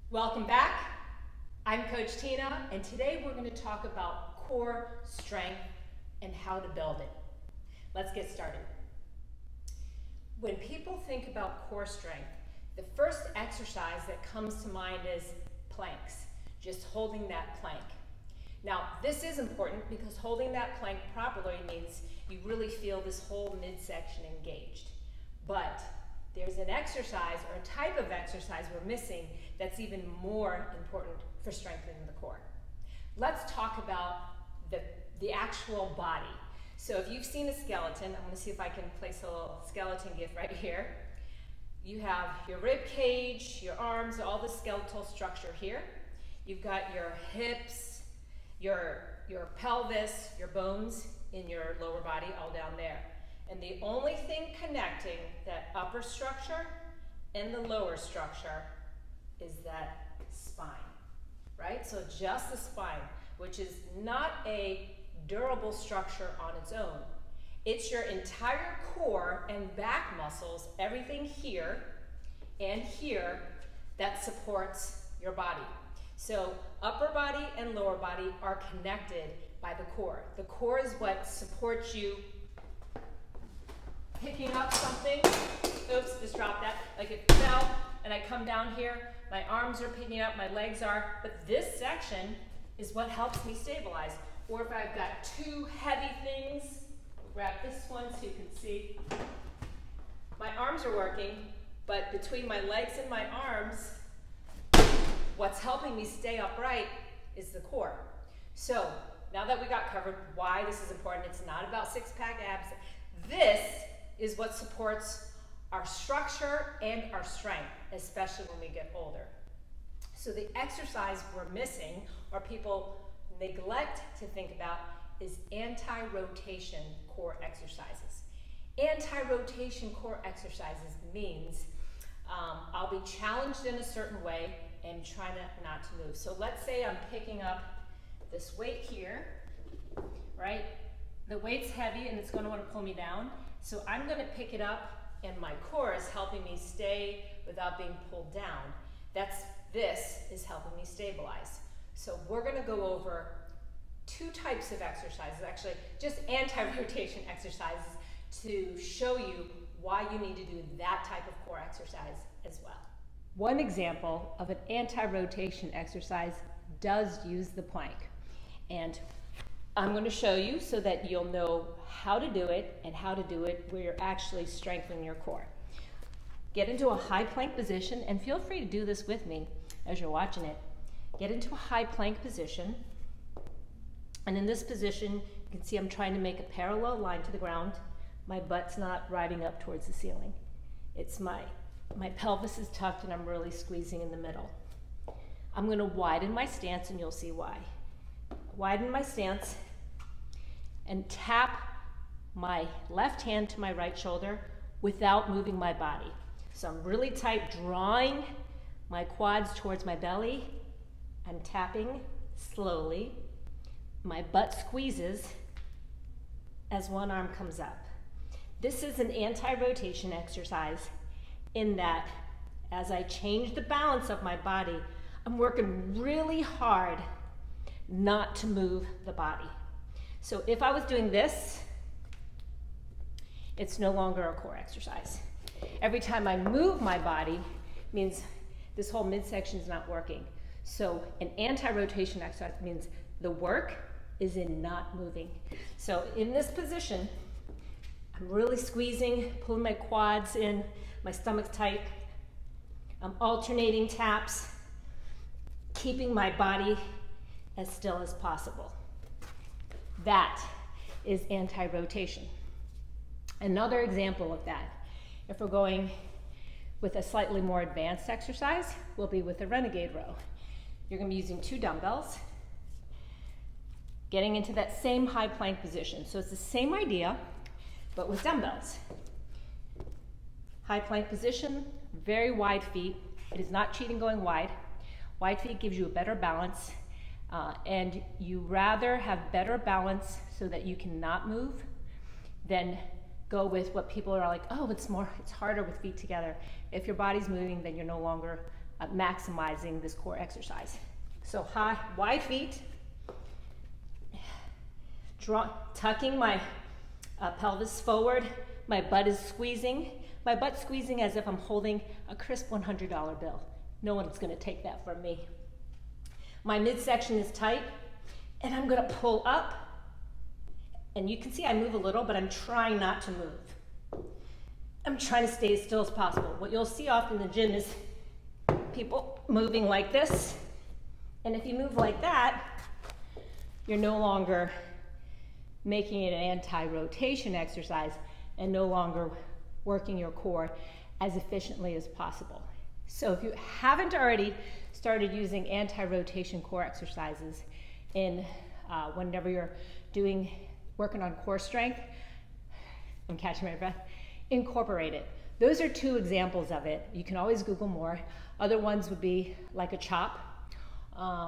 Welcome back. I'm Coach Tina, and today we're going to talk about core strength and how to build it. Let's get started. When people think about core strength, the first exercise that comes to mind is planks, just holding that plank. Now, this is important because holding that plank properly means you really feel this whole midsection engaged. But there's an exercise or a type of exercise we're missing that's even more important for strengthening the core. Let's talk about the actual body. So if you've seen a skeleton, I'm going to see if I can place a little skeleton gif right here. You have your rib cage, your arms, all the skeletal structure here. You've got your hips, your pelvis, your bones in your lower body all down there. And the only thing connecting that upper structure and the lower structure is that spine, right? So just the spine, which is not a durable structure on its own. It's your entire core and back muscles, everything here and here that supports your body. So upper body and lower body are connected by the core. The core is what supports you picking up something. Oops, just dropped that. Like it fell and I come down here, my arms are picking up, my legs are, but this section is what helps me stabilize. Or if I've got two heavy things, grab this one so you can see. My arms are working, but between my legs and my arms, what's helping me stay upright is the core. So now that we got covered why this is important, it's not about six-pack abs. This is what supports our structure and our strength, especially when we get older. So the exercise we're missing, or people neglect to think about, is anti-rotation core exercises. Anti-rotation core exercises means I'll be challenged in a certain way and trying not to move. So let's say I'm picking up this weight here, right? The weight's heavy and it's going to want to pull me down. So I'm going to pick it up and my core is helping me stay without being pulled down. This is helping me stabilize. So we're going to go over two types of exercises, actually just anti-rotation exercises, to show you why you need to do that type of core exercise as well. One example of an anti-rotation exercise does use the plank. And I'm going to show you so that you'll know how to do it and how to do it where you're actually strengthening your core. Get into a high plank position, and feel free to do this with me as you're watching it. Get into a high plank position, and in this position you can see I'm trying to make a parallel line to the ground. My butt's not riding up towards the ceiling. It's my pelvis is tucked and I'm really squeezing in the middle. I'm going to widen my stance and you'll see why. Widen my stance and tap my left hand to my right shoulder without moving my body. So I'm really tight, drawing my quads towards my belly. I'm tapping slowly. My butt squeezes as one arm comes up. This is an anti-rotation exercise in that as I change the balance of my body, I'm working really hard not to move the body. So if I was doing this, it's no longer a core exercise. Every time I move my body means this whole midsection is not working. So an anti-rotation exercise means the work is in not moving. So in this position, I'm really squeezing, pulling my quads in, my stomach's tight. I'm alternating taps, keeping my body as still as possible. That is anti-rotation. Another example of that, if we're going with a slightly more advanced exercise, will be with a renegade row. You're going to be using two dumbbells, getting into that same high plank position. So it's the same idea, but with dumbbells. High plank position, very wide feet. It is not cheating going wide. Wide feet gives you a better balance, and you rather have better balance so that you cannot move than go with what people are like, oh, it's harder with feet together. If your body's moving, then you're no longer maximizing this core exercise. So high, wide feet, tucking my pelvis forward, my butt is squeezing. My butt's squeezing as if I'm holding a crisp $100 bill. No one's gonna take that from me. My midsection is tight, and I'm gonna pull up. And you can see I move a little, but I'm trying not to move. I'm trying to stay as still as possible. What you'll see often in the gym is people moving like this. And if you move like that, you're no longer making it an anti-rotation exercise and no longer working your core as efficiently as possible. So if you haven't already started using anti-rotation core exercises in whenever you're working on core strength, I'm catching my breath, incorporate it. Those are two examples of it. You can always Google more. Other ones would be like a chop,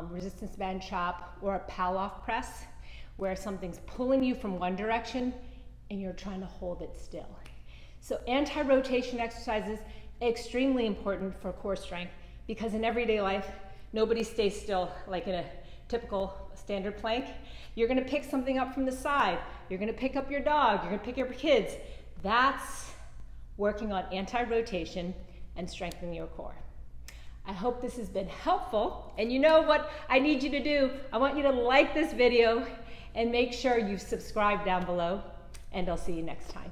resistance band chop, or a Pallof press, where something's pulling you from one direction and you're trying to hold it still. So anti-rotation exercises, extremely important for core strength, because in everyday life, nobody stays still like in a typical standard plank. You're gonna pick something up from the side. You're gonna pick up your dog. You're gonna pick up your kids. That's working on anti-rotation and strengthening your core. I hope this has been helpful. And you know what I need you to do? I want you to like this video and make sure you subscribe down below. And I'll see you next time.